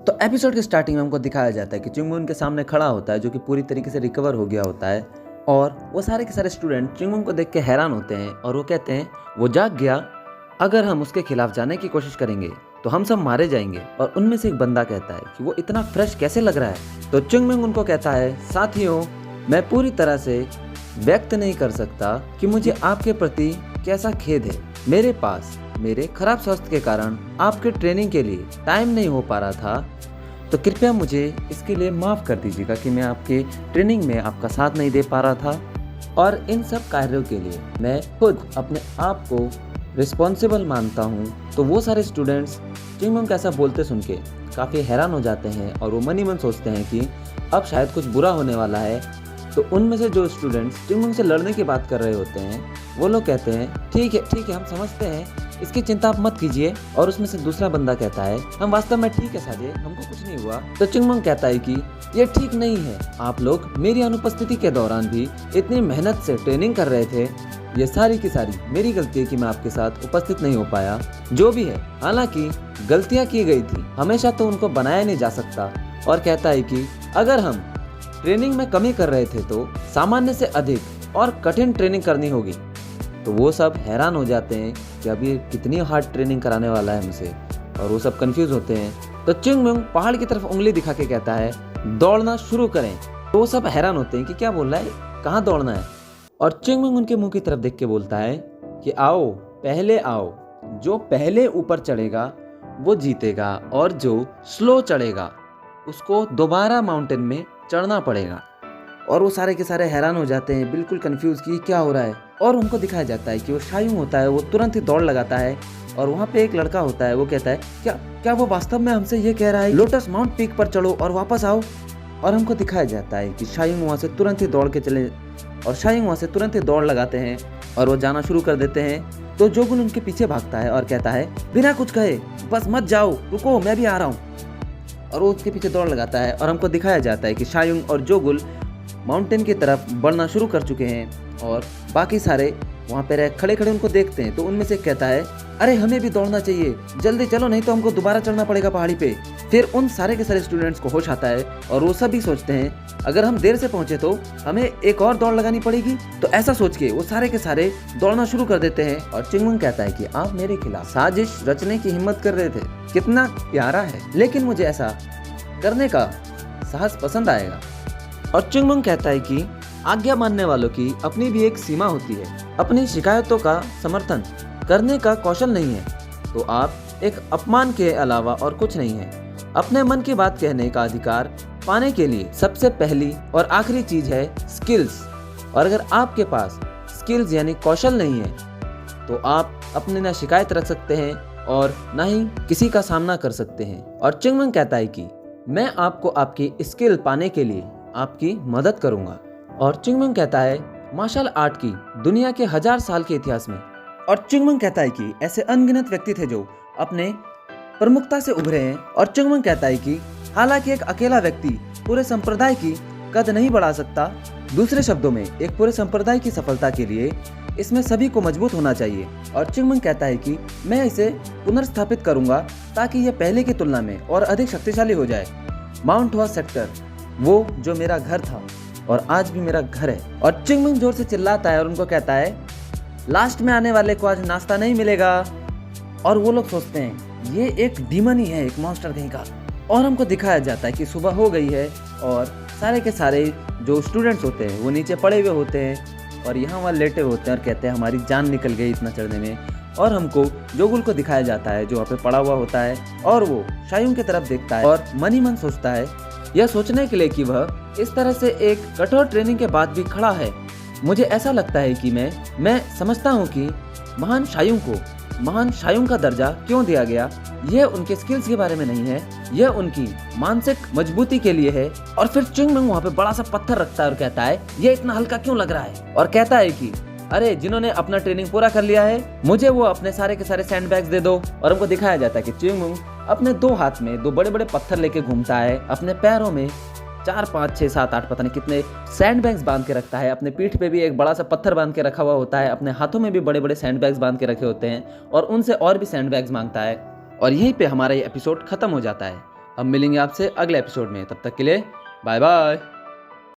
तो एपिसोड के स्टार्टिंग में हमको दिखाया जाता है कि चिंगमुन के सामने खड़ा होता है जो कि पूरी तरीके से रिकवर हो गया होता है और वो सारे के सारे स्टूडेंट चिंगमुन को देख के हैरान होते हैं और वो कहते हैं वो जाग गया, अगर हम उसके खिलाफ जाने की कोशिश करेंगे तो हम सब मारे जाएंगे। और उनमें से एक बंदा कहता है कि वो इतना फ्रेश कैसे लग रहा है। तो चिंगमुन उनको कहता है, साथियों मैं पूरी तरह से व्यक्त नहीं कर सकता कि मुझे आपके प्रति कैसा खेद है। मेरे पास मेरे खराब स्वास्थ्य के कारण आपके ट्रेनिंग के लिए टाइम नहीं हो पा रहा था, तो कृपया मुझे इसके लिए माफ़ कर दीजिएगा कि मैं आपके ट्रेनिंग में आपका साथ नहीं दे पा रहा था। और इन सब कार्यों के लिए मैं खुद अपने आप को रिस्पॉन्सिबल मानता हूँ। तो वो सारे स्टूडेंट्स चिंगमुन का ऐसा बोलते सुन के काफ़ी हैरान हो जाते हैं और वो मन ही मन सोचते हैं कि अब शायद कुछ बुरा होने वाला है। तो उनमें से जो स्टूडेंट्स चिंगमुन से लड़ने की बात कर रहे होते हैं वो लोग कहते हैं ठीक है हम समझते हैं, इसकी चिंता आप मत कीजिए। और उसमें से दूसरा बंदा कहता है, हम वास्तव में ठीक है साजे, हमको कुछ नहीं हुआ। तो चिंगमुन कहता है कि ये ठीक नहीं है, आप लोग मेरी अनुपस्थिति के दौरान भी इतनी मेहनत से ट्रेनिंग कर रहे थे, ये सारी की सारी मेरी गलती है कि मैं आपके साथ उपस्थित नहीं हो पाया। जो भी है, हालांकि गलतियां की गई थी, हमेशा तो उनको बनाया नहीं जा सकता। और कहता है कि अगर हम ट्रेनिंग में कमी कर रहे थे तो सामान्य से अधिक और कठिन ट्रेनिंग करनी होगी। तो वो सब हैरान हो जाते हैं कि अभी कितनी हार्ड ट्रेनिंग कराने वाला है मुझे, और वो सब कंफ्यूज होते हैं। तो चिंगमुन पहाड़ की तरफ उंगली दिखा के कहता है, दौड़ना शुरू करें। तो वो सब हैरान होते हैं कि क्या बोल रहा है, कहाँ दौड़ना है। और चिंगमुन उनके मुंह की तरफ देख के बोलता है कि आओ पहले आओ, जो पहले ऊपर चढ़ेगा वो जीतेगा और जो स्लो चढ़ेगा उसको दोबारा माउंटेन में चढ़ना पड़ेगा। और वो सारे के सारे हैरान हो जाते हैं, बिल्कुल कंफ्यूज कि क्या हो रहा है। और उनको दिखाया जाता है कि वो शायूंग होता है, वो तुरंत ही दौड़ लगाता है। और वहाँ पे एक लड़का होता है, वो कहता है क्या वो वास्तव में हमसे ये कह रहा है लोटस माउंट पीक पर चढ़ो और वापस आओ। और हमको दिखाया जाता है कि शायूंग वहाँ से तुरंत ही दौड़ के चले और शायूंग वहाँ से तुरंत ही दौड़ लगाते हैं और वो जाना शुरू कर देते हैं। तो जोगुल उनके पीछे भागता है और कहता है, बिना कुछ कहे बस मत जाओ, रुको मैं भी आ रहा हूँ। और वो उसके पीछे दौड़ लगाता है और हमको दिखाया जाता है कि शायूंग और जोगुल माउंटेन की तरफ बढ़ना शुरू कर चुके हैं और बाकी सारे वहाँ पे खड़े खड़े उनको देखते हैं। तो उनमें से कहता है, अरे हमें भी दौड़ना चाहिए, जल्दी चलो नहीं तो हमको दोबारा चढ़ना पड़ेगा पहाड़ी पे। फिर उन सारे के सारे स्टूडेंट्स को होश आता है और वो सभी सोचते हैं अगर हम देर से पहुंचे तो हमें एक और दौड़ लगानी पड़ेगी। तो ऐसा सोच के वो सारे के सारे दौड़ना शुरू कर देते हैं। और चिंगमुन कहता है कि आप मेरे खिलाफ साजिश रचने की हिम्मत कर रहे थे, कितना प्यारा है, लेकिन मुझे ऐसा करने का साहस पसंद आएगा। और चिंगमुन कहता है कि आज्ञा मानने वालों की अपनी भी एक सीमा होती है, अपनी शिकायतों का समर्थन करने का कौशल नहीं है तो आप एक अपमान के अलावा और कुछ नहीं है। अपने मन की बात कहने का अधिकार पाने के लिए सबसे पहली और आखिरी चीज है स्किल्स। और अगर आपके पास स्किल्स यानी कौशल नहीं है तो आप अपने ना शिकायत रख सकते हैं और ना ही किसी का सामना कर सकते हैं। और चिंगमुन कहता है कि मैं आपको आपकी स्किल पाने के लिए आपकी मदद करूंगा। और चिंगमुन कहता है, मार्शल आर्ट की दुनिया के 1000 साल के इतिहास में। और चिंगमुन कहता है कि ऐसे अनगिनत व्यक्ति थे जो अपने प्रमुखता से उभरे हैं। और चिंगमुन कहता है कि हालांकि एक अकेला व्यक्ति पूरे संप्रदाय की कद नहीं बढ़ा सकता, दूसरे शब्दों में एक पूरे संप्रदाय की सफलता के लिए इसमें सभी को मजबूत होना चाहिए। और चिंगमुन कहता है कि मैं इसे पुनर्स्थापित करूंगा ताकि यह पहले की तुलना में और अधिक शक्तिशाली हो जाए। माउंट हुआ सेक्टर, वो जो मेरा घर था और आज भी मेरा घर है। और चिंगमुन जोर से चिल्लाता है और उनको कहता है, लास्ट में आने वाले को आज नाश्ता नहीं मिलेगा। और वो लोग सोचते हैं ये एक डीमन ही है, एक मॉन्स्टर कहीं का। और हमको दिखाया जाता है कि सुबह हो गई है और सारे के सारे जो स्टूडेंट्स होते हैं वो नीचे पड़े हुए होते हैं और यहाँ वहाँ लेटे होते हैं और कहते हैं हमारी जान निकल गई इतना चढ़ने में। और हमको जोगुल को दिखाया जाता है जो वहाँ पे पड़ा हुआ होता है और वो शायूंग की तरफ देखता है और मन ही मन सोचता है, यह सोचने के लिए कि वह इस तरह से एक कठोर ट्रेनिंग के बाद भी खड़ा है। मुझे ऐसा लगता है कि मैं समझता हूँ कि महान शायूंग का दर्जा क्यों दिया गया। यह उनके स्किल्स के बारे में नहीं है, यह उनकी मानसिक मजबूती के लिए है। और फिर चिंगमुन वहाँ पे बड़ा सा पत्थर रखता है और कहता है, यह इतना हल्का क्यों लग रहा है। और कहता है कि अरे जिन्होंने अपना ट्रेनिंग पूरा कर लिया है मुझे वो अपने सारे के सारे सैंड बैग्स दे दो। और हमको दिखाया जाता है कि चिंगमुन अपने 2 हाथ में 2 बड़े बड़े पत्थर लेके घूमता है, अपने पैरों में 4 5 6 7 8 पता नहीं कितने सैंड बैग्स बांध के रखता है, अपने पीठ पे भी एक बड़ा सा पत्थर बांध के रखा हुआ होता है, अपने हाथों में भी बड़े बड़े सैंड बैग्स बांध के रखे होते हैं और उनसे और भी सैंड बैग्स मांगता है। और यहीं पे हमारा ये एपिसोड खत्म हो जाता है। अब मिलेंगे आपसे अगले एपिसोड में, तब तक के लिए बाय बाय।